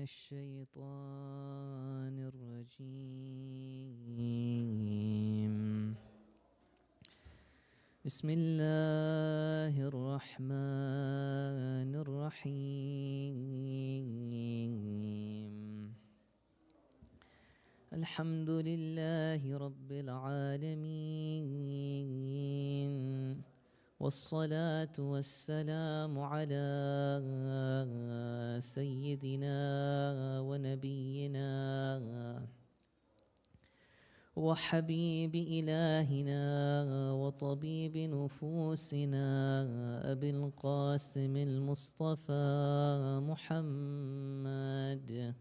الشيطان الرجيم بسم الله الرحمن الرحيم الحمد لله رب العالمين والصلاة والسلام على سيدنا ونبينا وحبيب إلهنا وطبيب نفوسنا أبي القاسم المصطفى محمد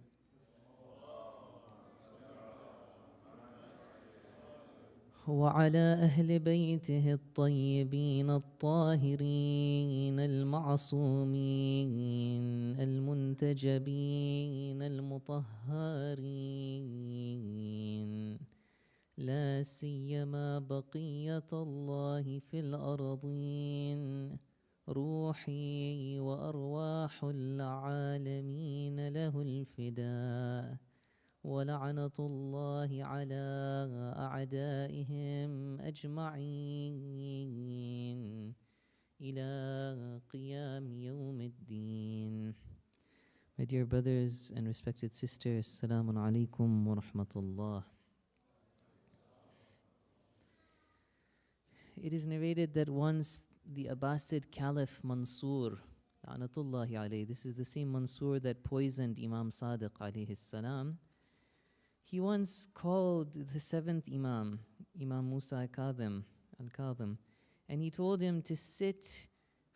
وعلى أهل بيته الطيبين الطاهرين المعصومين المنتجبين المطهرين لا سيما بقية الله في الأرضين روحي وأرواح العالمين له الفداء ولعنة الله على أعدائهم أجمعين إلى قيام يوم الدين. My dear brothers and respected sisters, Assalamu alaikum wa rahmatullah. It is narrated that once the Abbasid Caliph Mansur, la'natullahi alayhi, this is the same Mansur that poisoned Imam Sadiq alayhi salam, he once called the seventh Imam, Imam Musa al-Kadhim, and he told him to sit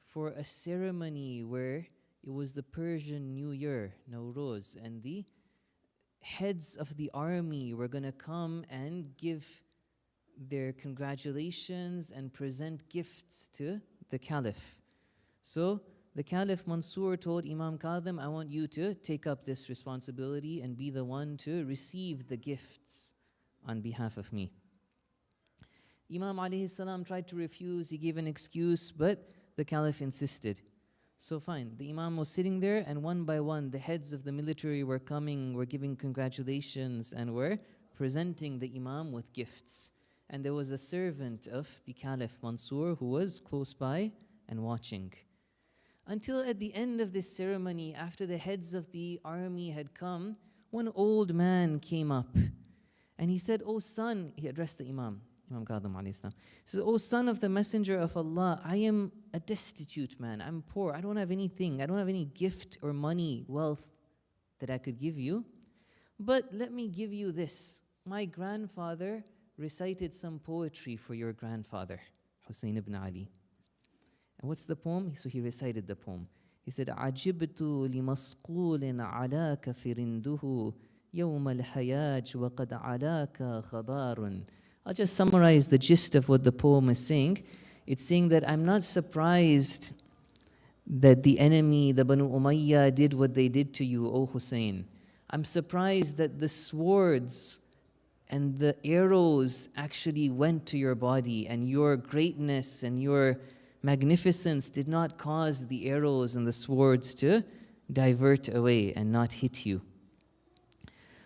for a ceremony where it was the Persian New Year, Nowruz, and the heads of the army were going to come and give their congratulations and present gifts to the Caliph. So the Caliph Mansur told Imam Kadhim, I want you to take up this responsibility and be the one to receive the gifts on behalf of me. Imam alayhi salam tried to refuse, he gave an excuse, but the Caliph insisted. So fine, the Imam was sitting there, and one by one the heads of the military were coming, were giving congratulations and were presenting the Imam with gifts. And there was a servant of the Caliph Mansur who was close by and watching. Until at the end of this ceremony, after the heads of the army had come, one old man came up and he said, "O son," he addressed the Imam Kadhim alayhi salam. He says, "O son of the Messenger of Allah, I am a destitute man, I'm poor, I don't have anything, I don't have any gift or money, wealth that I could give you. But let me give you this. My grandfather recited some poetry for your grandfather, Hussein ibn Ali. And what's the poem?" So he recited the poem. He said, عَجِبْتُ لِمَصْقُولٍ عَلَاكَ فِرِنْدُهُ يَوْمَ الْحَيَاجِ وَقَدْ عَلَاكَ خَبَارٌ. I'll just summarize the gist of what the poem is saying. It's saying that I'm not surprised that the enemy, the Banu Umayyah, did what they did to you, O Hussein. I'm surprised that the swords and the arrows actually went to your body, and your greatness and your magnificence did not cause the arrows and the swords to divert away and not hit you.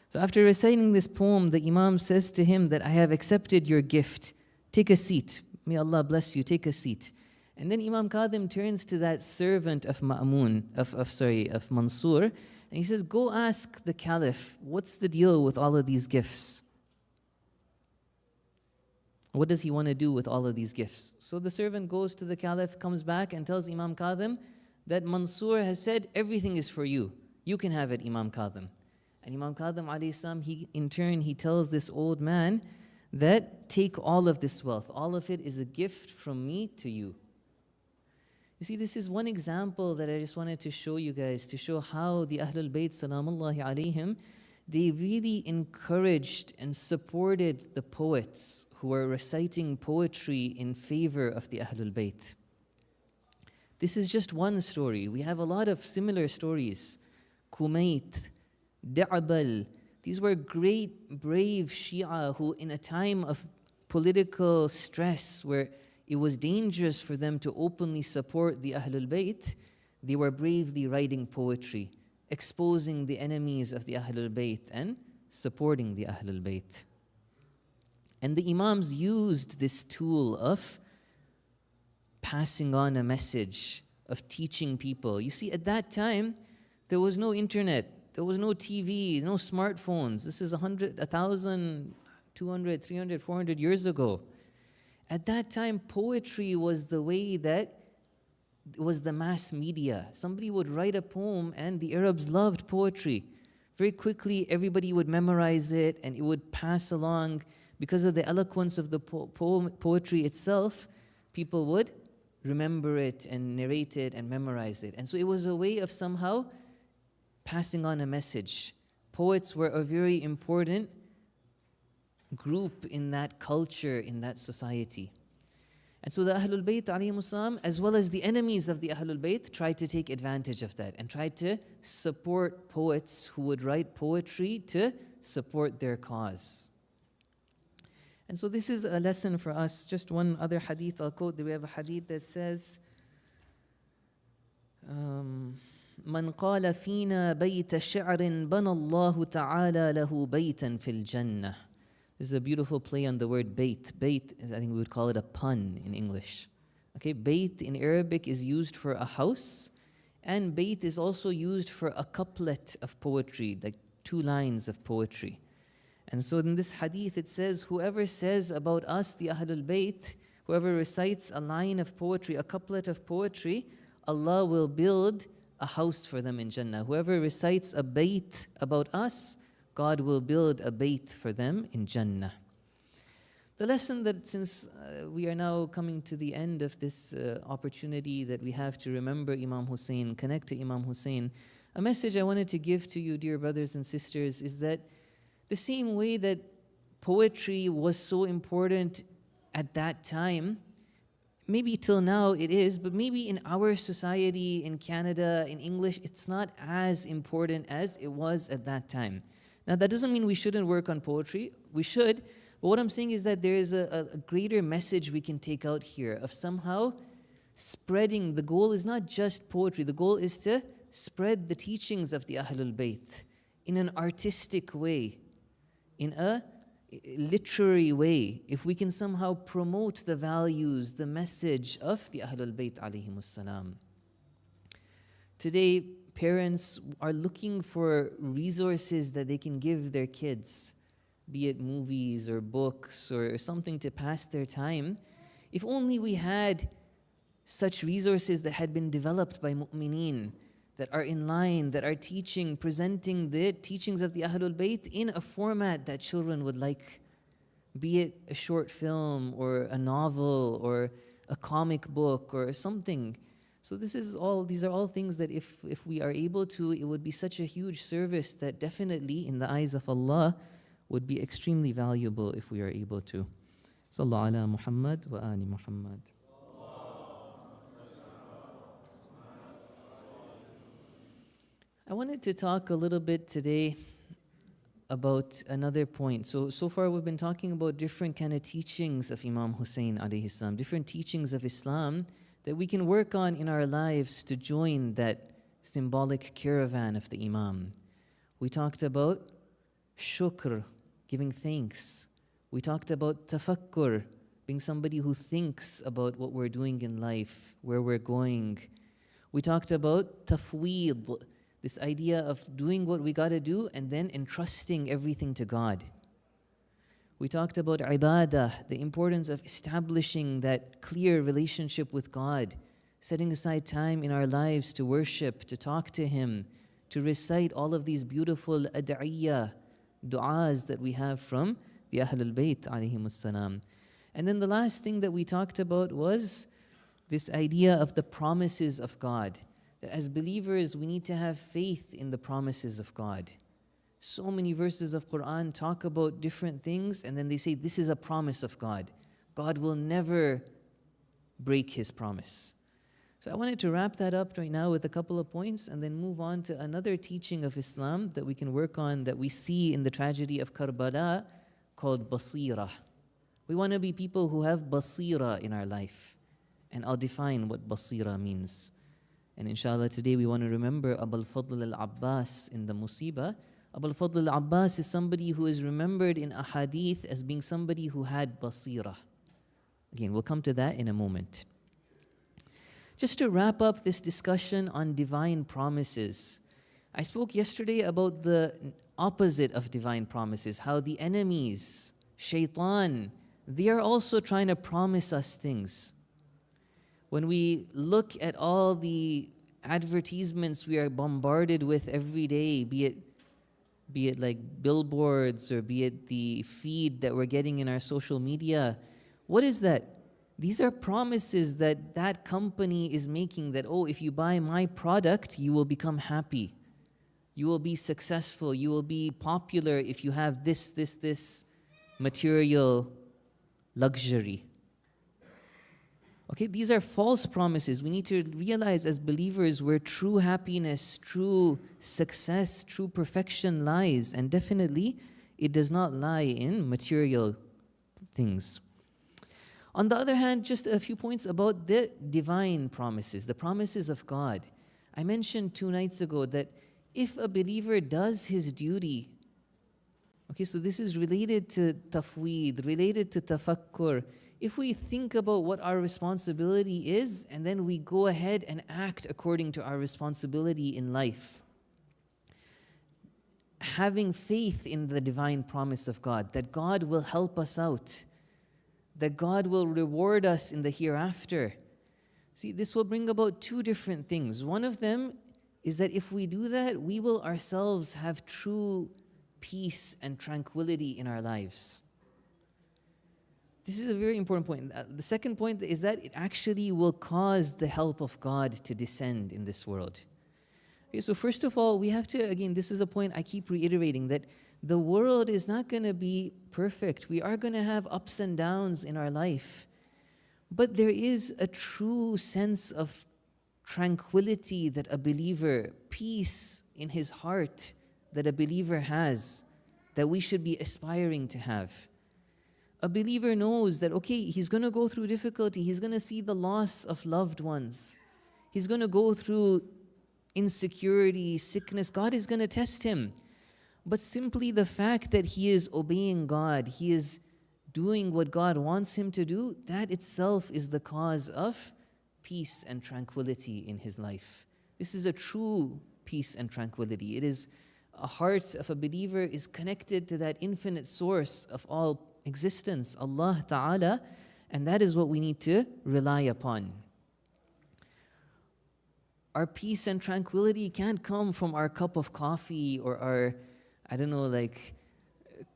So after reciting this poem, the Imam says to him that I have accepted your gift. Take a seat. May Allah bless you. Take a seat. And then Imam Kadhim turns to that servant of of Mansur, and he says, "Go ask the Caliph, what's the deal with all of these gifts? What does he want to do with all of these gifts?" So the servant goes to the Caliph, comes back and tells Imam Kadhim that Mansur has said, everything is for you. You can have it, Imam Kadhim. And Imam Kadhim alayhi salam, in turn, he tells this old man that take all of this wealth. All of it is a gift from me to you. You see, this is one example that I just wanted to show you guys, to show how the Ahlul Bayt, salamullahi alayhim, they really encouraged and supported the poets who were reciting poetry in favor of the Ahlul Bayt. This is just one story. We have a lot of similar stories. Kumayt, Da'bal, these were great, brave Shia who, in a time of political stress where it was dangerous for them to openly support the Ahlul Bayt, they were bravely writing poetry. exposing the enemies of the Ahlul Bayt and supporting the Ahlul Bayt. And the Imams used this tool of passing on a message, of teaching people. You see, at that time, there was no internet, there was no TV, no smartphones. This is 100, 1,000, 200, 300, 400 years ago. At that time, poetry was the way that was the mass media. Somebody would write a poem, and the Arabs loved poetry. Very quickly, everybody would memorize it, and it would pass along. Because of the eloquence of the poetry itself, people would remember it and narrate it and memorize it. And so it was a way of somehow passing on a message. Poets were a very important group in that culture, in that society. And so the Ahlul Bayt alayhimus salam, as well as the enemies of the Ahlul Bayt, tried to take advantage of that and tried to support poets who would write poetry to support their cause. And so this is a lesson for us. Just one other hadith I'll quote. We have a hadith that says, من قال فينا بيت شعر بنى الله تعالى له بيتا في الجنة. This is a beautiful play on the word bayt. Bayt, I think we would call it a pun in English. Okay, bayt in Arabic is used for a house, and bayt is also used for a couplet of poetry, like 2 lines of poetry. And so in this hadith it says, whoever says about us, the Ahlul Bayt, whoever recites a line of poetry, a couplet of poetry, Allah will build a house for them in Jannah. Whoever recites a bayt about us, God will build a bayt for them in Jannah. The lesson that, since we are now coming to the end of this opportunity that we have to remember Imam Hussein, connect to Imam Hussein, a message I wanted to give to you, dear brothers and sisters, is that the same way that poetry was so important at that time, maybe till now it is, but maybe in our society, in Canada, in English, it's not as important as it was at that time. Now, that doesn't mean we shouldn't work on poetry. We should. But what I'm saying is that there is a greater message we can take out here of somehow spreading. The goal is not just poetry. The goal is to spread the teachings of the Ahlul Bayt in an artistic way, in a literary way. If we can somehow promote the values, the message of the Ahlul Bayt alayhimus salam. Today, parents are looking for resources that they can give their kids, be it movies or books or something to pass their time. If only we had such resources that had been developed by mu'mineen, that are in line, that are teaching, presenting the teachings of the Ahlul Bayt in a format that children would like, be it a short film or a novel or a comic book or something. So these are all things that if we are able to, it would be such a huge service that definitely in the eyes of Allah would be extremely valuable if we are able to. Sallallahu ala Muhammad wa ali Muhammad. I wanted to talk a little bit today about another point. So far we've been talking about different kind of teachings of Imam Hussein alayhi salam, different teachings of Islam that we can work on in our lives to join that symbolic caravan of the Imam. We talked about shukr, giving thanks. We talked about tafakkur, being somebody who thinks about what we're doing in life, where we're going. We talked about tafweed, this idea of doing what we got to do and then entrusting everything to God. We talked about ibadah, the importance of establishing that clear relationship with God, setting aside time in our lives to worship, to talk to Him, to recite all of these beautiful ad'iyah, du'as that we have from the Ahlul Bayt alayhimus salam. And then the last thing that we talked about was this idea of the promises of God. That as believers, we need to have faith in the promises of God. So many verses of Quran talk about different things, and then they say, this is a promise of God. God will never break His promise. So I wanted to wrap that up right now with a couple of points and then move on to another teaching of Islam that we can work on, that we see in the tragedy of Karbala, called basira. We want to be people who have basira in our life. And I'll define what basira means. And inshallah today we want to remember Abul Fadl al-Abbas in the Musibah. Abul Fadl al-Abbas is somebody who is remembered in ahadith as being somebody who had basira. Again, we'll come to that in a moment. Just to wrap up this discussion on divine promises, I spoke yesterday about the opposite of divine promises, how the enemies, shaitan, they are also trying to promise us things. When we look at all the advertisements we are bombarded with every day, be it like billboards or be it the feed that we're getting in our social media, what is that? These are promises that that company is making that, oh, if you buy my product, you will become happy. You will be successful. You will be popular if you have this material luxury. Okay, these are false promises. We need to realize as believers where true happiness, true success, true perfection lies. And definitely, it does not lie in material things. On the other hand, just a few points about the divine promises, the promises of God. I mentioned 2 nights ago that if a believer does his duty, okay, so this is related to tafweed, related to tafakkur. If we think about what our responsibility is, and then we go ahead and act according to our responsibility in life, having faith in the divine promise of God, that God will help us out, that God will reward us in the hereafter. See, this will bring about 2 different things. One of them is that if we do that, we will ourselves have true peace and tranquility in our lives. This is a very important point. The second point is that it actually will cause the help of God to descend in this world. Okay, so first of all, we have to, again, this is a point I keep reiterating, that the world is not going to be perfect. We are going to have ups and downs in our life. But there is a true sense of tranquility that a believer, peace in his heart that a believer has, that we should be aspiring to have. A believer knows that, okay, he's going to go through difficulty. He's going to see the loss of loved ones. He's going to go through insecurity, sickness. God is going to test him. But simply the fact that he is obeying God, he is doing what God wants him to do, that itself is the cause of peace and tranquility in his life. This is a true peace and tranquility. It is a heart of a believer is connected to that infinite source of all existence, Allah Ta'ala, and that is what we need to rely upon. Our peace and tranquility can't come from our cup of coffee or our,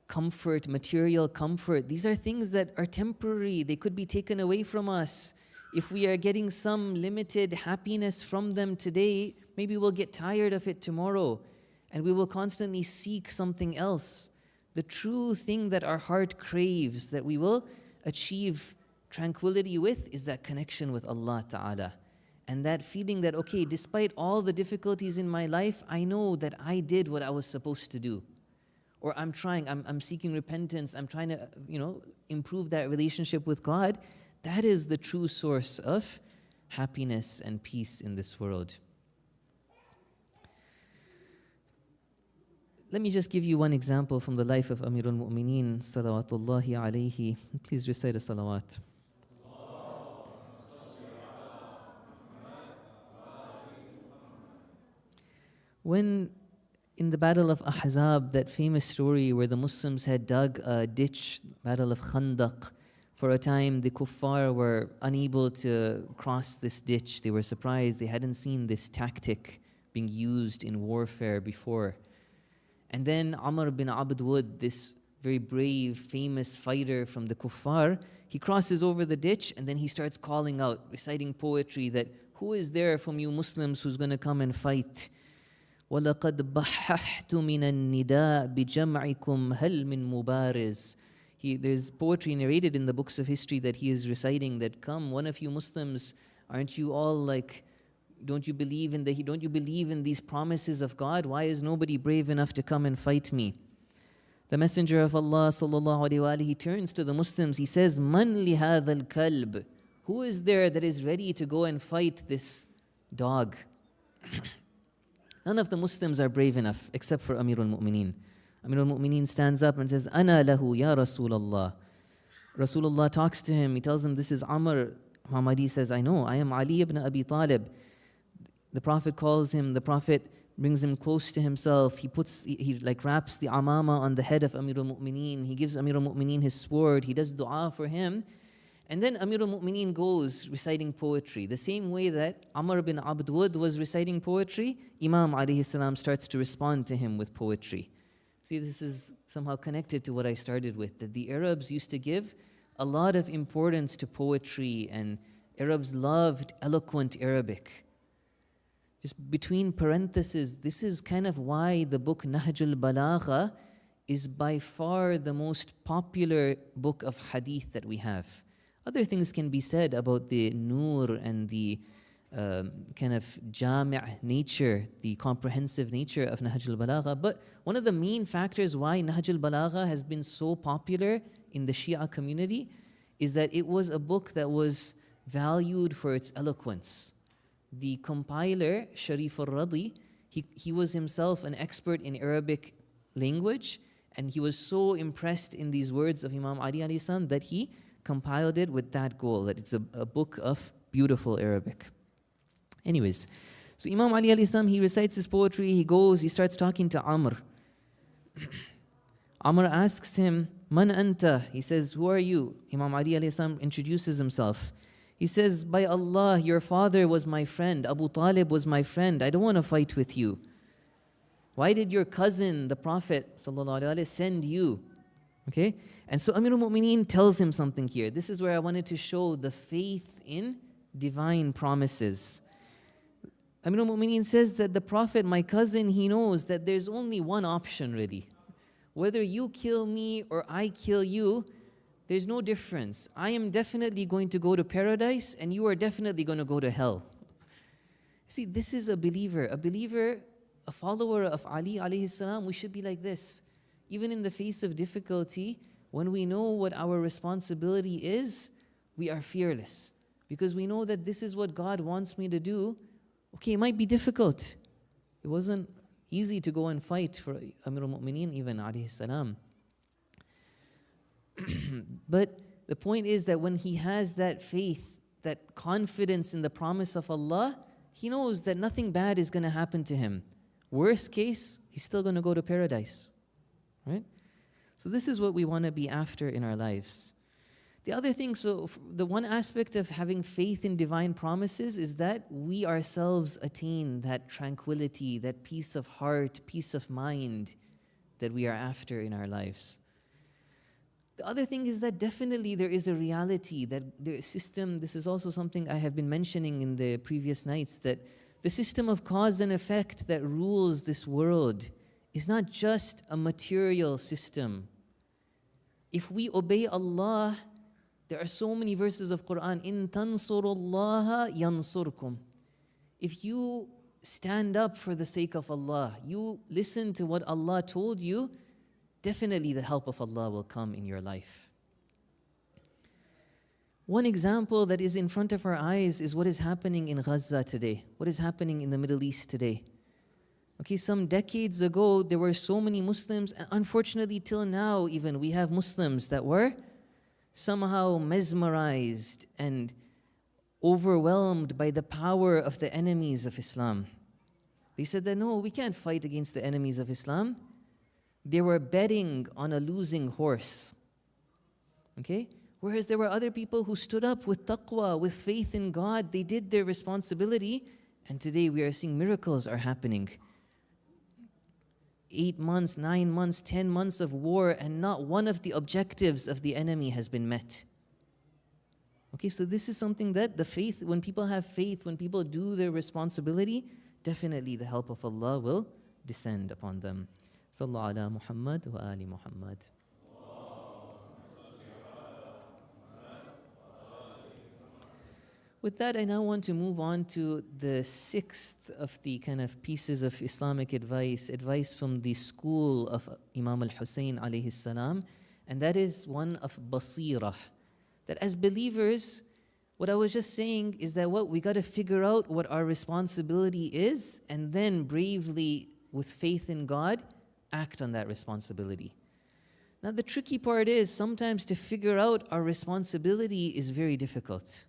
comfort, material comfort. These are things that are temporary. They could be taken away from us. If we are getting some limited happiness from them today, maybe we'll get tired of it tomorrow, and we will constantly seek something else. The true thing that our heart craves, that we will achieve tranquility with, is that connection with Allah Ta'ala. And that feeling that, okay, despite all the difficulties in my life, I know that I did what I was supposed to do. Or I'm seeking repentance, I'm trying to, improve that relationship with God. That is the true source of happiness and peace in this world. Let me just give you one example from the life of Amirul Mu'mineen, salawatullahi alayhi. Please recite a salawat. When in the Battle of Ahzab, that famous story where the Muslims had dug a ditch, Battle of Khandaq, for a time the kuffar were unable to cross this ditch. They were surprised. They hadn't seen this tactic being used in warfare before. And then Amr bin Abd Wud, this very brave, famous fighter from the kuffar, he crosses over the ditch and then he starts calling out, reciting poetry that, who is there from you Muslims who's going to come and fight? وَلَقَدْ بَحَّحْتُ مِنَ النِّدَاءِ بِجَمْعِكُمْ هَلْ مِن مُبَارِزٍ. There's poetry narrated in the books of history that he is reciting that, come, one of you Muslims, aren't you all like, don't you believe in these promises of God? Why is nobody brave enough to come and fight me? The Messenger of Allah sallallahu alaihi wasallam, he turns to the Muslims, he says, Man li hadha al-kalb? Who is there that is ready to go and fight this dog? None of the Muslims are brave enough except for Amirul Mu'mineen. Amirul Mu'mineen stands up and says, Ana lahu ya Rasulullah. Rasulullah talks to him. He tells him, this is Amr. Imam Ali says, I know, I am Ali ibn Abi Talib. The Prophet calls him, the Prophet brings him close to himself. He like wraps the amama on the head of Amirul Mu'mineen. He gives Amirul Mu'mineen his sword. He does dua for him. And then Amirul Mu'mineen goes reciting poetry. The same way that Amr bin Abd Wud was reciting poetry, Imam alayhi salam starts to respond to him with poetry. See, this is somehow connected to what I started with, that the Arabs used to give a lot of importance to poetry, and Arabs loved eloquent Arabic. Just between parentheses, this is kind of why the book Nahjul Balagha is by far the most popular book of hadith that we have. Other things can be said about the nur and the kind of jami' nature, the comprehensive nature of Nahjul Balagha. But one of the main factors why Nahjul Balagha has been so popular in the Shia community is that it was a book that was valued for its eloquence. The compiler, Sharif al-Radi, he was himself an expert in Arabic language, and he was so impressed in these words of Imam Ali alayhi salam that he compiled it with that goal, that it's a book of beautiful Arabic. Anyways, so Imam Ali alayhi salam, he recites his poetry, he starts talking to Amr. Amr asks him, Man anta? He says, who are you? Imam Ali alayhi salam introduces himself. He says, by Allah, your father was my friend. Abu Talib was my friend. I don't want to fight with you. Why did your cousin, the Prophet ﷺ, send you? Okay? And so Amirul Mu'mineen tells him something here. This is where I wanted to show the faith in divine promises. Amirul Mu'mineen says that the Prophet, my cousin, he knows that there's only one option really. Whether you kill me or I kill you, there's no difference. I am definitely going to go to paradise and you are definitely going to go to hell. See, this is a believer, a follower of Ali alayhi salam. We should be like this. Even in the face of difficulty, when we know what our responsibility is, we are fearless. Because we know that this is what God wants me to do. Okay, it might be difficult. It wasn't easy to go and fight for Amir al-Mu'mineen even alayhi salam. But the point is that when he has that faith, that confidence in the promise of Allah, he knows that nothing bad is going to happen to him. Worst case, he's still going to go to paradise. Right? So this is what we want to be after in our lives. The other thing, so the one aspect of having faith in divine promises is that we ourselves attain that tranquility, that peace of heart, peace of mind that we are after in our lives. The other thing is that definitely there is a reality that the system, this is also something I have been mentioning in the previous nights, that the system of cause and effect that rules this world is not just a material system. If we obey Allah, there are so many verses of Quran, in tansurullaha yansurkum. If you stand up for the sake of Allah, you listen to what Allah told you, definitely the help of Allah will come in your life. One example that is in front of our eyes is what is happening in Gaza today, what is happening in the Middle East today. Okay, some decades ago, there were so many Muslims, and unfortunately till now even, we have Muslims that were somehow mesmerized and overwhelmed by the power of the enemies of Islam. They said that no, we can't fight against the enemies of Islam. They were betting on a losing horse. Okay? Whereas there were other people who stood up with taqwa, with faith in God. They did their responsibility, and today we are seeing miracles are happening. 8 months, 9 months, 10 months of war, and not one of the objectives of the enemy has been met. Okay, so this is something that the faith, when people have faith, when people do their responsibility, definitely the help of Allah will descend upon them. Sallallahu ala Muhammad wa ali Muhammad. With that, I now want to move on to the 6th of the kind of pieces of Islamic advice from the school of Imam al-Hussein alayhi salam, and that is one of basirah. That as believers, What I was just saying is that we got to figure out what our responsibility is, and then bravely, with faith in God, act on that responsibility. Now the tricky part is sometimes to figure out our responsibility is very difficult.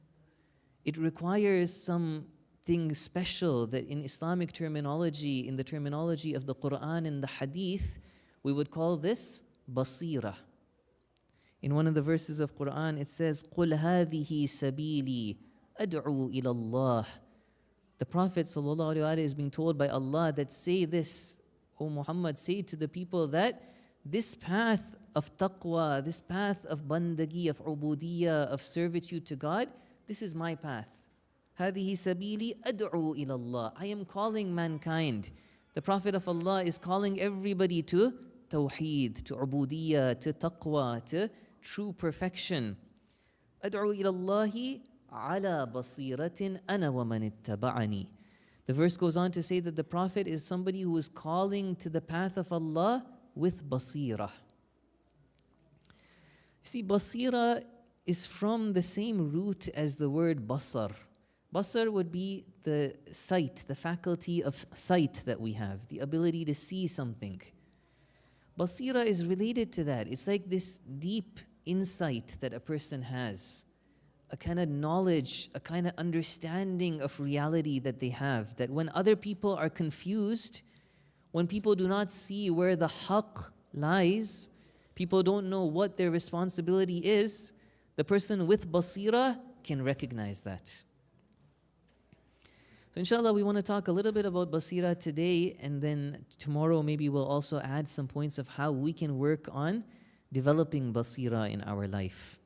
It requires something special that in Islamic terminology, in the terminology of the Quran and the Hadith, we would call this basira. In one of the verses of Quran, it says, قُلْ هَذِهِ سَبِيلِي أَدْعُو إِلَى اللَّهِ. The Prophet ﷺ is being told by Allah that say this, O Muhammad, say to the people that this path of taqwa, this path of bandagi, of ubudiyya, of servitude to God, this is my path. هَذِهِ سَبِيلِي أَدْعُو إِلَى اللَّهِ. I am calling mankind. The Prophet of Allah is calling everybody to tawheed, to ubudiyya, to taqwa, to true perfection. أَدْعُو إِلَى اللَّهِ عَلَى بَصِيرَةٍ أَنَا وَمَنِ اتَّبَعَنِي. The verse goes on to say that the Prophet is somebody who is calling to the path of Allah with basira. See, basira is from the same root as the word basar. Basar would be the sight, the faculty of sight that we have, the ability to see something. Basira is related to that. It's like this deep insight that a person has, a kind of knowledge, a kind of understanding of reality that they have, that when other people are confused, when people do not see where the haqq lies, people don't know what their responsibility is, the person with basira can recognize that. So inshallah, we want to talk a little bit about basira today, and then tomorrow maybe we'll also add some points of how we can work on developing basira in our life.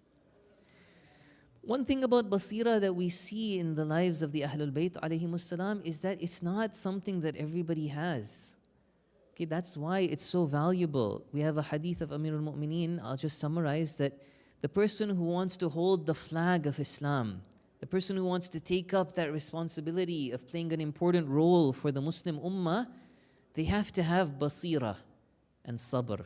One thing about basira that we see in the lives of the Ahlul Bayt alayhimus salam is that it's not something that everybody has. Okay, that's why it's so valuable. We have a hadith of Amir al-Mu'mineen, I'll just summarize that the person who wants to hold the flag of Islam, the person who wants to take up that responsibility of playing an important role for the Muslim ummah, they have to have basira and sabr.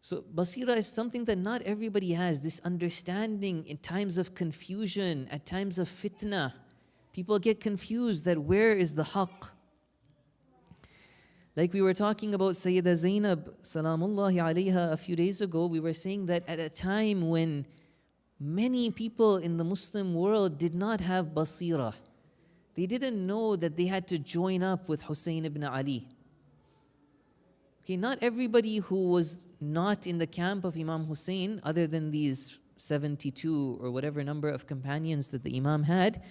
So basira is something that not everybody has, this understanding in times of confusion, at times of fitna. People get confused that where is the haqq? Like we were talking about Sayyida Zainab, salamullahi alayha, a few days ago, we were saying that at a time when many people in the Muslim world did not have basira. They didn't know that they had to join up with Hussein ibn Ali. Okay, not everybody who was not in the camp of Imam Hussein, other than these 72 or whatever number of companions that the Imam had,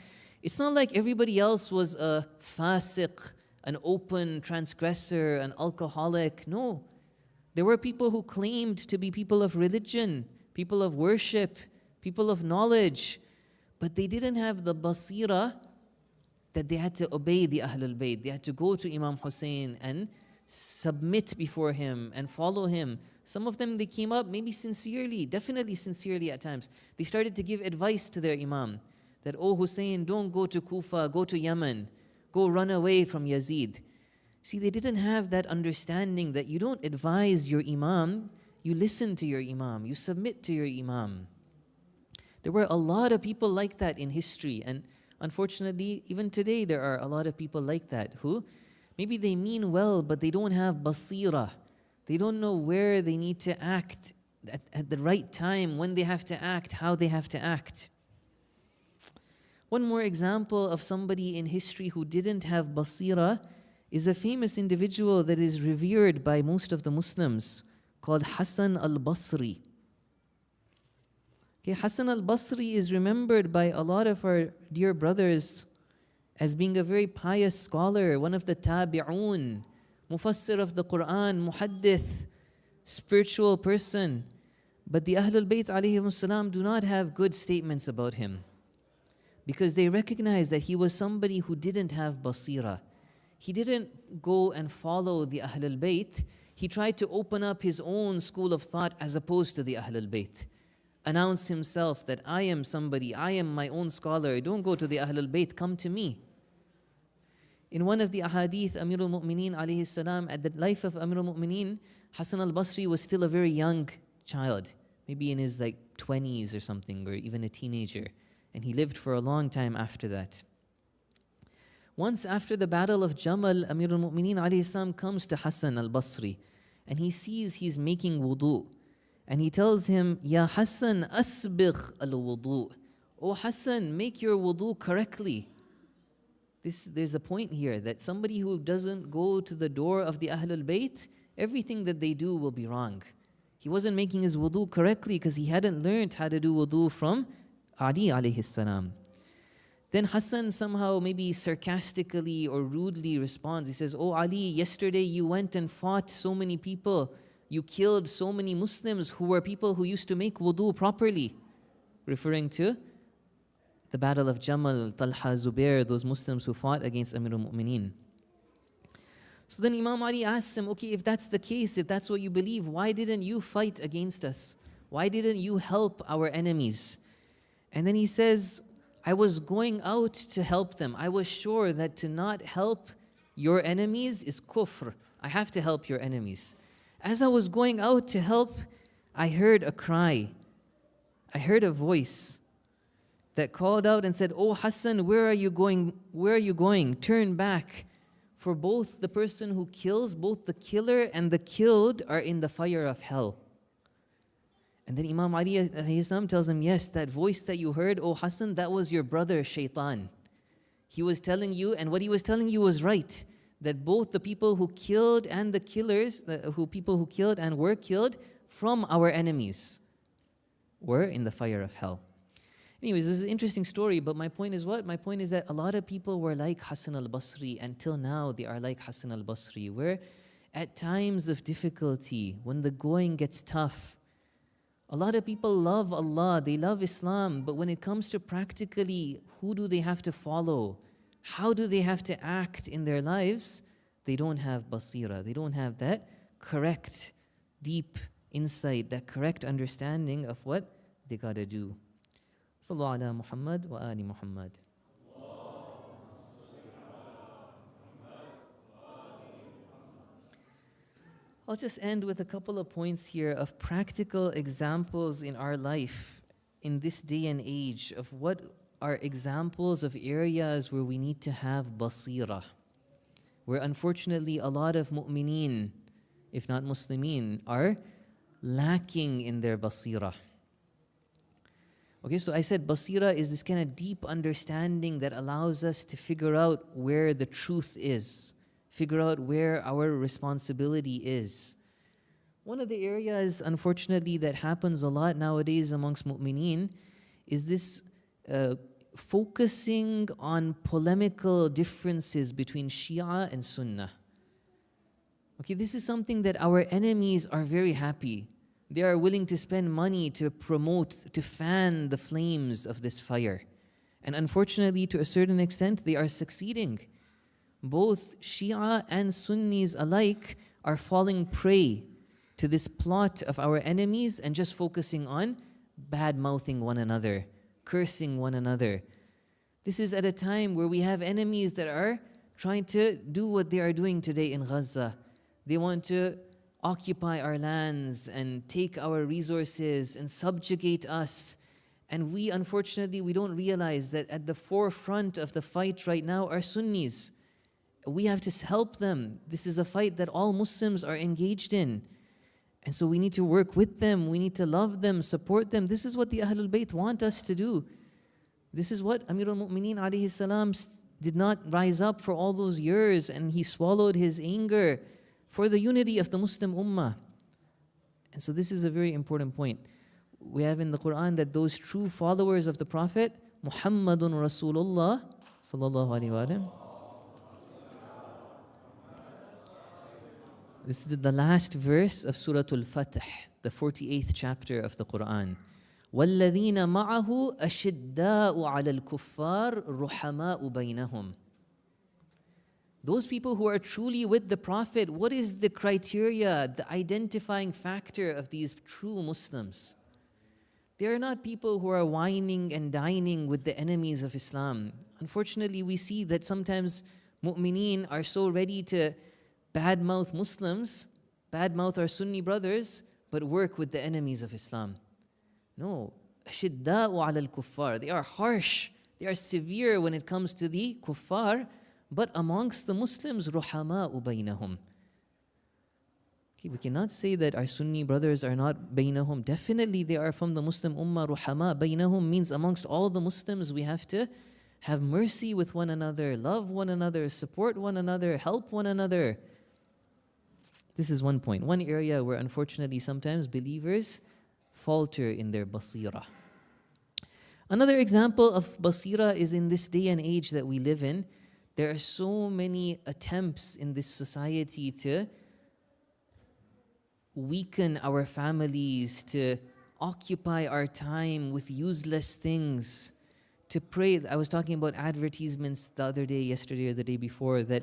it's not like everybody else was a fasiq, an open transgressor, an alcoholic. No. There were people who claimed to be people of religion, people of worship, people of knowledge, but they didn't have the basira that they had to obey the Ahlul Bayt. They had to go to Imam Hussein and submit before him and follow him. Some of them, they came up maybe sincerely, definitely sincerely at times. They started to give advice to their Imam that, oh Hussein, don't go to Kufa, go to Yemen, go run away from Yazid. See, they didn't have that understanding that you don't advise your Imam, you listen to your Imam, you submit to your Imam. There were a lot of people like that in history, and unfortunately, even today there are a lot of people like that who maybe they mean well, but they don't have basira. They don't know where they need to act at the right time, when they have to act, how they have to act. One more example of somebody in history who didn't have basira is a famous individual that is revered by most of the Muslims called Hassan al-Basri. Okay, Hassan al-Basri is remembered by a lot of our dear brothers as being a very pious scholar, one of the tabi'un, mufassir of the Quran, muhaddith, spiritual person. But the Ahlul Bayt alayhim salam do not have good statements about him, because they recognize that he was somebody who didn't have basira. He didn't go and follow the Ahlul Bayt. He tried to open up his own school of thought as opposed to the Ahlul Bayt. Announce himself that I am somebody, I am my own scholar, don't go to the Ahlul Bayt, come to me. In one of the ahadith, Amir al-Mu'mineen alayhi salam, at the life of Amir al-Mu'mineen, Hassan al-Basri was still a very young child, maybe in his 20s or something, or even a teenager. And he lived for a long time after that. Once after the battle of Jamal, Amir al-Mu'mineen alayhi salam comes to Hassan al-Basri and he sees he's making wudu. And he tells him, Ya Hassan, asbigh al-wudu. Oh Hassan, make your wudu correctly. There's a point here that somebody who doesn't go to the door of the Ahlul Bayt, everything that they do will be wrong. He wasn't making his wudu correctly because he hadn't learned how to do wudu from Ali alayhi salam. Then Hassan somehow maybe sarcastically or rudely responds. He says, Oh Ali, yesterday you went and fought so many people. You killed so many Muslims who were people who used to make wudu properly. Referring to the battle of Jamal, Talha, Zubair, those Muslims who fought against Amir al-Mu'mineen. So then Imam Ali asks him, okay, if that's the case, if that's what you believe, why didn't you fight against us? Why didn't you help our enemies? And then he says, I was going out to help them. I was sure that to not help your enemies is kufr. I have to help your enemies. As I was going out to help, I heard a cry. I heard a voice that called out and said, Oh Hassan, where are you going? Where are you going? Turn back. For both the person who kills, both the killer and the killed are in the fire of hell. And then Imam Ali tells him, yes, that voice that you heard, oh Hassan, that was your brother Shaitan. He was telling you, and what he was telling you was right, that both the people who killed and the killers, people who killed and were killed from our enemies were in the fire of hell. Anyways, this is an interesting story, but my point is what? My point is that a lot of people were like Hassan al-Basri, and till now they are like Hassan al-Basri, where at times of difficulty, when the going gets tough, a lot of people love Allah, they love Islam, but when it comes to practically who do they have to follow, how do they have to act in their lives, they don't have basira, they don't have that correct, deep insight, that correct understanding of what they gotta do. Sallallahu ala Muhammad wa ali Muhammad. I'll just end with a couple of points here of practical examples in our life in this day and age of what are examples of areas where we need to have basira, where unfortunately a lot of mu'mineen, if not Muslimin, are lacking in their basira. Okay, so I said basira is this kind of deep understanding that allows us to figure out where the truth is, figure out where our responsibility is. One of the areas, unfortunately, that happens a lot nowadays amongst mu'mineen is this focusing on polemical differences between Shia and Sunnah. Okay, this is something that our enemies are very happy. They are willing to spend money to promote, to fan the flames of this fire. And unfortunately, to a certain extent, they are succeeding. Both Shia and Sunnis alike are falling prey to this plot of our enemies and just focusing on bad-mouthing one another, cursing one another. This is at a time where we have enemies that are trying to do what they are doing today in Gaza. They want to occupy our lands and take our resources and subjugate us. And we, unfortunately, we don't realize that at the forefront of the fight right now are Sunnis. We have to help them. This is a fight that all Muslims are engaged in. And so we need to work with them. We need to love them, support them. This is what the Ahlul Bayt want us to do. This is what Amir al-Mu'mineen alayhi salam did not rise up for all those years, and he swallowed his anger for the unity of the Muslim Ummah. And so this is a very important point. We have in the Quran that those true followers of the Prophet, Muhammadun Rasulullah sallallahu alaihi wasallam. This is the last verse of Surah Al-Fatih, the 48th chapter of the Quran. وَالَّذِينَ مَعَهُ أَشِدَّاءُ عَلَى الْكُفَّارِ رُحَمَاءُ بَيْنَهُمْ. Those people who are truly with the Prophet, what is the criteria, the identifying factor of these true Muslims? They are not people who are whining and dining with the enemies of Islam. Unfortunately, we see that sometimes mu'mineen are so ready to badmouth Muslims, badmouth our Sunni brothers, but work with the enemies of Islam. No, أشداء على الكفار. They are harsh, they are severe when it comes to the kuffar, but amongst the Muslims, رحماء بينهم. Okay, we cannot say that our Sunni brothers are not bainahum. Definitely they are from the Muslim ummah. Ruhama bainahum means amongst all the Muslims we have to have mercy with one another, love one another, support one another, help one another. This is one point, one area where unfortunately sometimes believers falter in their basira. Another example of basira is in this day and age that we live in. There are so many attempts in this society to weaken our families, to occupy our time with useless things, to pray. I was talking about advertisements the other day, yesterday or the day before, that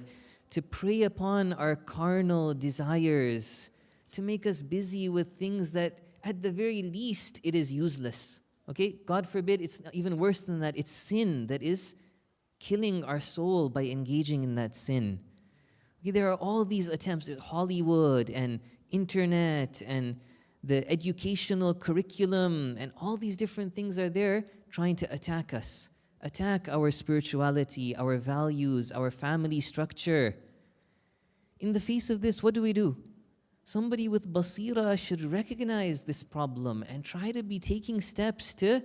to prey upon our carnal desires, to make us busy with things that at the very least it is useless. Okay, God forbid, it's even worse than that. It's sin that is killing our soul by engaging in that sin. Okay, there are all these attempts at Hollywood and internet and the educational curriculum and all these different things are there trying to attack us, attack our spirituality, our values, our family structure. In the face of this, what do? Somebody with basira should recognize this problem and try to be taking steps to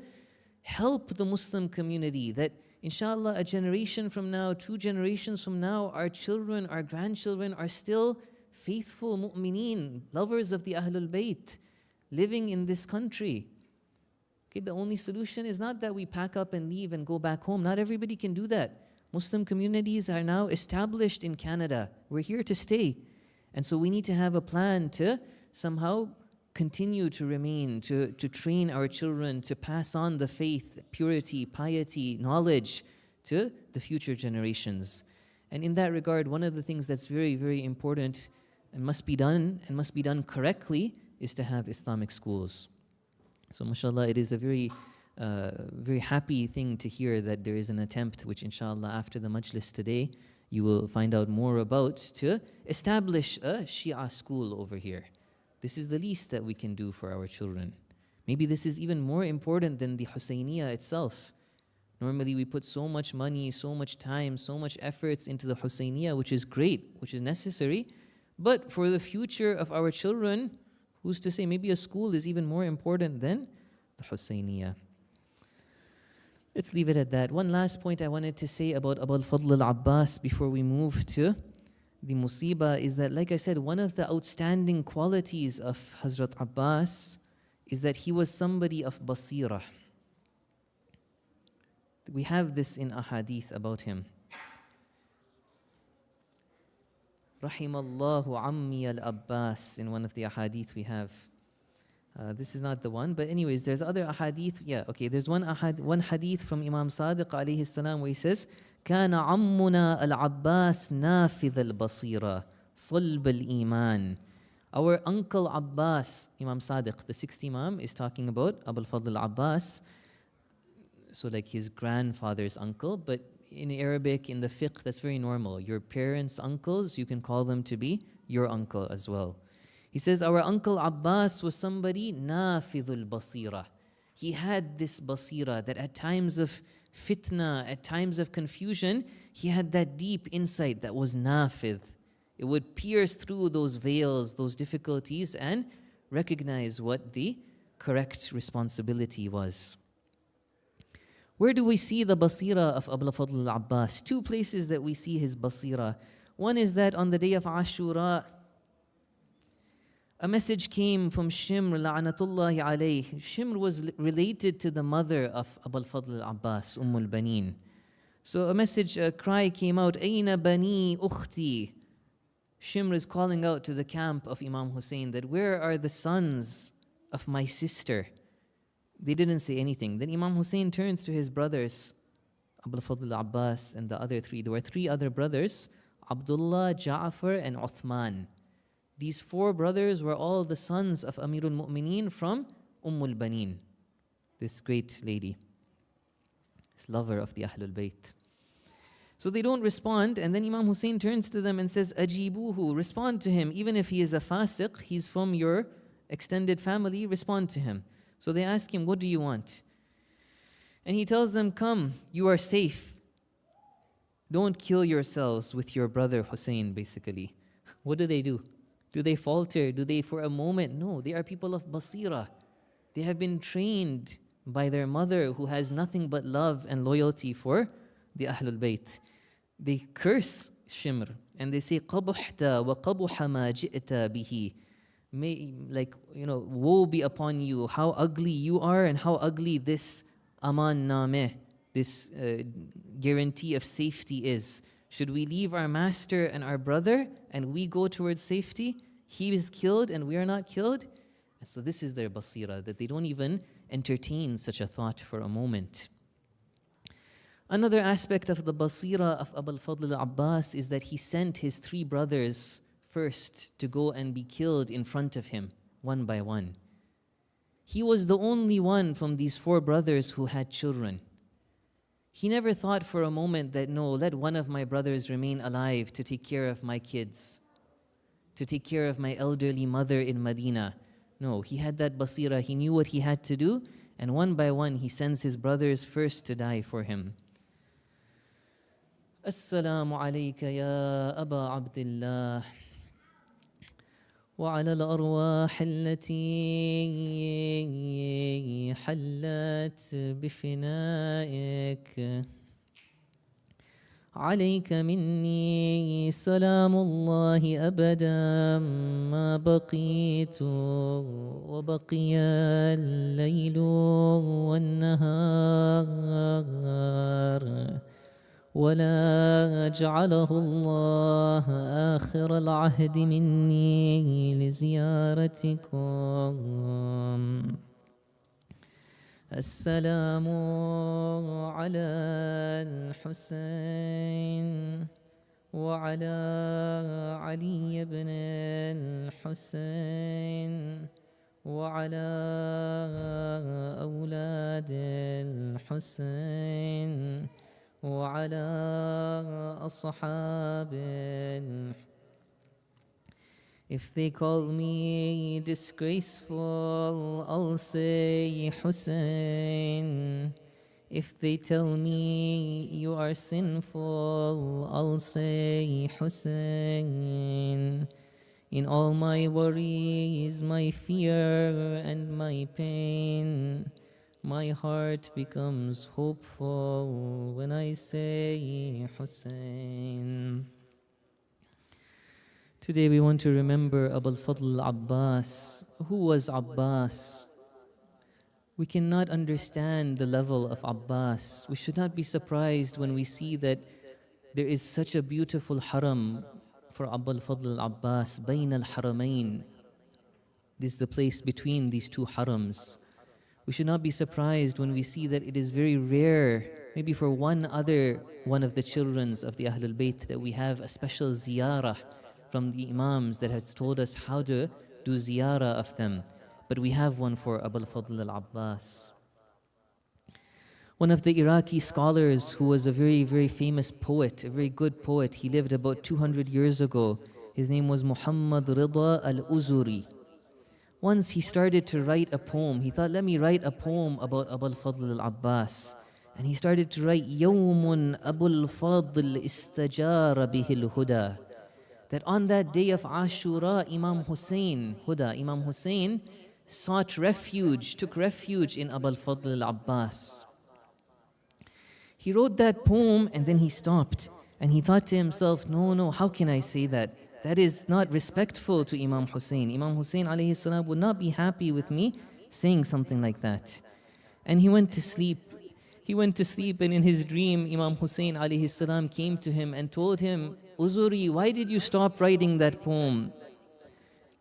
help the Muslim community, that inshallah a generation from now, 2 generations from now, our children, our grandchildren are still faithful mu'mineen, lovers of the Ahlul Bayt, living in this country. Okay, the only solution is not that we pack up and leave and go back home. Not everybody can do that. Muslim communities are now established in Canada. We're here to stay. And so we need to have a plan to somehow continue to remain, to train our children, to pass on the faith, purity, piety, knowledge to the future generations. And in that regard, one of the things that's very, very important and must be done correctly is to have Islamic schools. So mashallah, it is a very very happy thing to hear that there is an attempt, which inshallah after the majlis today you will find out more about, to establish a Shia school over here. This is the least that we can do for our children. Maybe this is even more important than the Husayniyah itself. Normally we put so much money, so much time, so much efforts into the Husayniyah, which is great, which is necessary. But for the future of our children, who's to say, maybe a school is even more important than the Husayniyah. Let's leave it at that. One last point I wanted to say about Abu al-Fadl al-Abbas before we move to the musibah is that, like I said, one of the outstanding qualities of Hazrat Abbas is that he was somebody of basira. We have this in ahadith about him. Rahimallahu ammi al-Abbas, in one of the ahadith we have. This is not the one, but anyways, there's other ahadith. Yeah, okay, there's one hadith from Imam Sadiq alayhi salam where he says, كان عمنا العباس نافذ البصيرة صلب الإيمان. Our uncle Abbas, Imam Sadiq, the 6th Imam, is talking about Abu al-Fadl Abbas, so like his grandfather's uncle, but in Arabic, in the fiqh, that's very normal. Your parents' uncles, you can call them to be your uncle as well. He says, our uncle Abbas was somebody nafidhul basira. He had this basira that at times of fitna, at times of confusion, he had that deep insight that was nafidh. It would pierce through those veils, those difficulties, and recognize what the correct responsibility was. Where do we see the basira of Abu al-Fadl al-Abbas? 2 places that we see his basira. One is that on the day of Ashura, a message came from Shimr la'natullahi alayh. Shimr was related to the mother of Abu al-Fadl al-Abbas, al-Baneen. So a cry came out, Aina bani ukhti. Shimr is calling out to the camp of Imam Hussein that where are the sons of my sister? They didn't say anything. Then Imam Hussein turns to his brothers, Abu al-Fadl al-Abbas and the other 3. There were 3 other brothers, Abdullah, Ja'far and Uthman. These 4 brothers were all the sons of Amirul Mu'mineen from al-Baneen, this great lady, this lover of the Ahlul Bayt. So they don't respond, and then Imam Hussein turns to them and says, Ajibuhu, respond to him. Even if he is a fasiq, he's from your extended family, respond to him. So they ask him, what do you want? And he tells them, come, you are safe. Don't kill yourselves with your brother Hussein, basically. What do? Do they falter? Do they for a moment? No, they are people of Basira. They have been trained by their mother who has nothing but love and loyalty for the Ahlul Bayt. They curse Shimr and they say, قَبُحْتَ وَقَبُحَ مَا جِئْتَ بِهِ. May, woe be upon you, how ugly you are and how ugly this aman nameh, this guarantee of safety is. Should we leave our master and our brother and we go towards safety? He is killed and we are not killed? And so this is their basira, that they don't even entertain such a thought for a moment. Another aspect of the basira of Abu al-Fadl al-Abbas is that he sent his 3 brothers first to go and be killed in front of him, one by one. He was the only one from these 4 brothers who had children. He never thought for a moment that, no, let one of my brothers remain alive to take care of my kids, to take care of my elderly mother in Medina. No, he had that basira. He knew what he had to do, and one by one he sends his brothers first to die for him. Assalamu alayka ya Aba Abdullah. وعلى الأرواح التي حلت بفنائك عليك مني سلام الله أبدا ما بقيت وبقي الليل والنهار ولا جعله الله آخر العهد مني لزيارتكم. السلام على الحسين وعلى علي بن الحسين وعلى أولاد الحسين وعلى أصحاب. If they call me disgraceful, I'll say Hussein. If they tell me you are sinful, I'll say Hussein. In all my worries, my fear and my pain, my heart becomes hopeful when I say Hussein. Today we want to remember Abu al-Fadl al-Abbas. Who was Abbas? We cannot understand the level of Abbas. We should not be surprised when we see that there is such a beautiful haram for Abu al-Fadl al-Abbas, Bayn al-Haramain. This is the place between these 2 harams. We should not be surprised when we see that it is very rare, maybe for one of the children of the Ahlul Bayt, that we have a special ziyarah from the Imams that has told us how to do ziyarah of them. But we have one for Abu al-Fadl al-Abbas. One of the Iraqi scholars who was a very, very famous poet, a very good poet, he lived about 200 years ago. His name was Muhammad Rida al-Uzuri. Once he started to write a poem. He thought, let me write a poem about Abu al-Fadl al-Abbas. And he started to write, يَوْمٌ أَبُو الْفَضْلِ اسْتَجَارَ بِهِ الْهُدَى. That on that day of Ashura, Imam Hussein took refuge in Abu al-Fadl al-Abbas. He wrote that poem and then he stopped. And he thought to himself, no, how can I say that? That is not respectful to Imam Hussein. Imam Hussein alayhi salam would not be happy with me saying something like that. And he went to sleep. And in his dream, Imam Hussein alayhi salam came to him and told him, Uzuri, why did you stop writing that poem?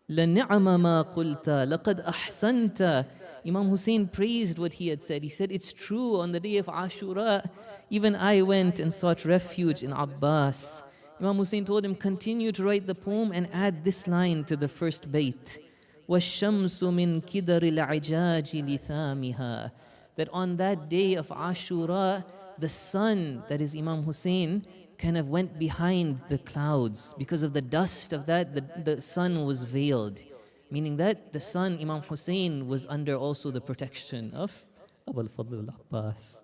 لَنِعْمَ مَا قُلْتَ لَقَدْ أَحْسَنْتَ. Imam Hussein praised what he had said. He said, it's true, on the day of Ashura, even I went and sought refuge in Abbas. Imam Hussein told him, continue to write the poem and add this line to the first bayt. وَالشَّمْسُ مِنْ كِدَرِ الْعِجَاجِ لِثَامِهَا. That on that day of Ashura, the sun, that is Imam Hussein, kind of went behind the clouds. Because of the dust of that, the sun was veiled. Meaning that the sun, Imam Hussein, was under also the protection of Abu al-Fadl al-Abbas.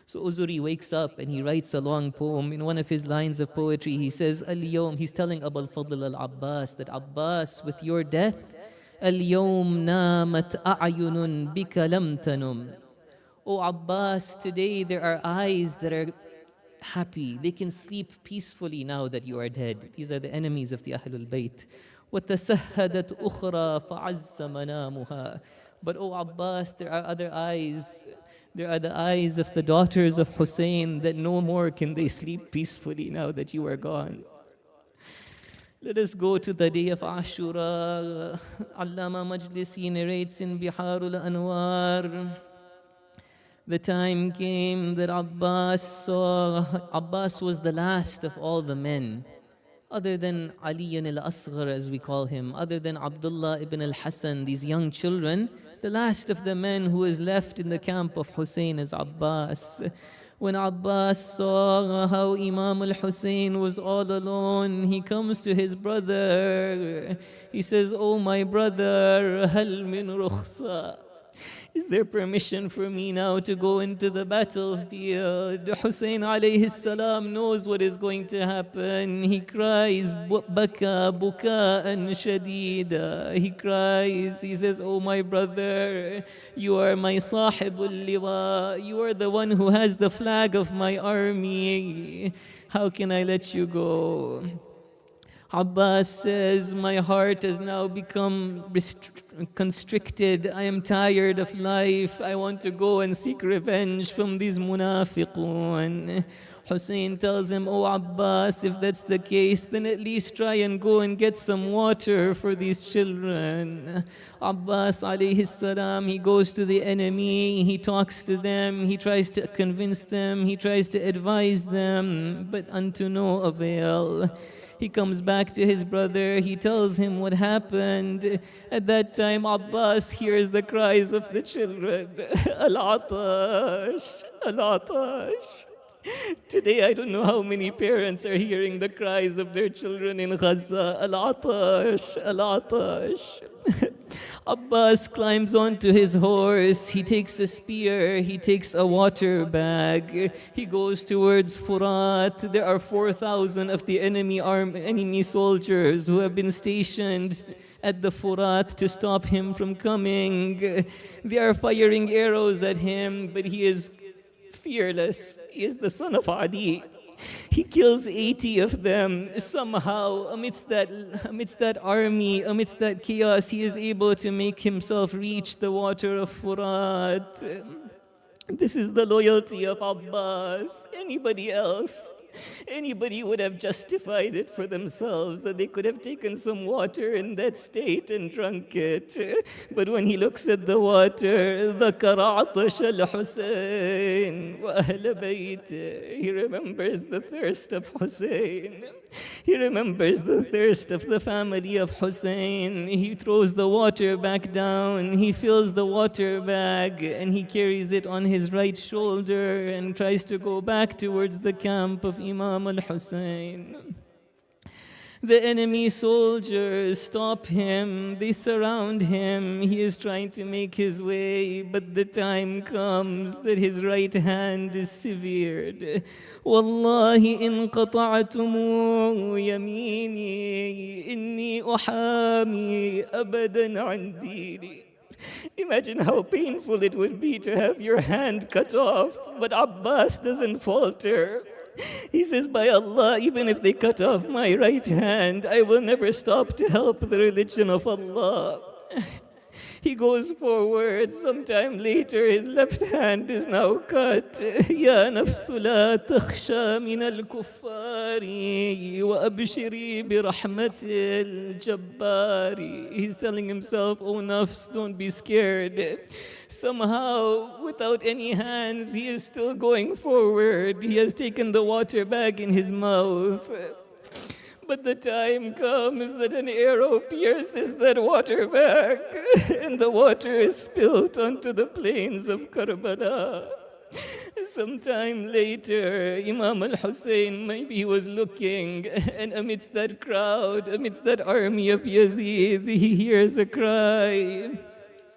So Uzuri wakes up and he writes a long poem. In one of his lines of poetry, he says, Al-Yawm, he's telling Abu al-Fadl al-Abbas that Abbas, with your death, Al-Yawm namat a'yunun bika lam tanum. Oh Abbas, today there are eyes that are happy. They can sleep peacefully now that you are dead. These are the enemies of the Ahlul Bayt. وَتَسَهَّدَتْ أُخْرَى فَعَزَّ مَنَامُهَا. But oh Abbas, there are other eyes. There are the eyes of the daughters of Hussein that no more can they sleep peacefully now that you are gone. Let us go to the day of Ashura. Allama Majlisi narrates in Biharul Anwar. The time came that Abbas saw. Abbas was the last of all the men, other than Ali al-Asghar, as we call him, other than Abdullah ibn al-Hasan, these young children. The last of the men who is left in the camp of Hussein is Abbas. When Abbas saw how Imam al-Hussein was all alone, he comes to his brother. He says, "Oh my brother, hal min rukhsa? Is there permission for me now to go into the battlefield?" Hussein alayhi salam knows what is going to happen. He cries, "Baka buka'an shadida." He cries, he says, "Oh my brother, you are my sahibul liwa. You are the one who has the flag of my army. How can I let you go?" Abbas says, "My heart has now become constricted. I am tired of life. I want to go and seek revenge from these munafiqun." Hussein tells him, "Oh Abbas, if that's the case, then at least try and go and get some water for these children." Abbas alayhi salam, he goes to the enemy, he talks to them, he tries to convince them, he tries to advise them, but unto no avail. He comes back to his brother, he tells him what happened. At that time, Abbas hears the cries of the children. Al-Atash, Al-Atash. Today, I don't know how many parents are hearing the cries of their children in Gaza. Al-Atash, Al-Atash. Abbas climbs onto his horse, he takes a spear, he takes a water bag, he goes towards Furat. There are 4,000 of the enemy soldiers who have been stationed at the Furat to stop him from coming. They are firing arrows at him, but he is fearless. He is the son of Adi. He kills 80 of them. Somehow, amidst that army, amidst that chaos, he is able to make himself reach the water of Furat. This is the loyalty of Abbas. Anybody would have justified it for themselves, that they could have taken some water in that state and drunk it. But when he looks at the water, ذَكَرَ عَطَشَ الْحُسَيْنِ وَأَهْلَ بَيْتِهِ. He remembers the thirst of Hussein. He remembers the thirst of the family of Hussein. He throws the water back down. He fills the water bag and he carries it on his right shoulder and tries to go back towards the camp of Imam al-Hussein. The enemy soldiers stop him, they surround him, he is trying to make his way, but the time comes that his right hand is severed. Wallahi in qata'tumu yamini inni uhami abadan an dini. Imagine how painful it would be to have your hand cut off, but Abbas doesn't falter. He says, "By Allah, even if they cut off my right hand, I will never stop to help the religion of Allah." He goes forward. Sometime later, his left hand is now cut. "Ya nafsu la takhsha min al-kuffari wa abshiri bi rahmatil jabbari." He's telling himself, "Oh nafs, don't be scared." Somehow, without any hands, he is still going forward. He has taken the water bag in his mouth. But the time comes that an arrow pierces that water bag and the water is spilt onto the plains of Karbala. Sometime later, Imam al-Hussein, maybe he was looking, and amidst that crowd, amidst that army of Yazid, he hears a cry.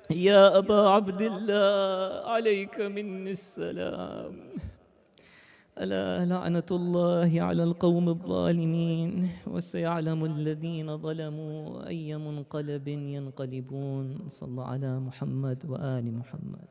"Ya Aba Abdullah, alayka minni salam." ألا لعنة الله على القوم الظالمين وسيعلم الذين ظلموا أي منقلب ينقلبون. صلى على محمد وآل محمد.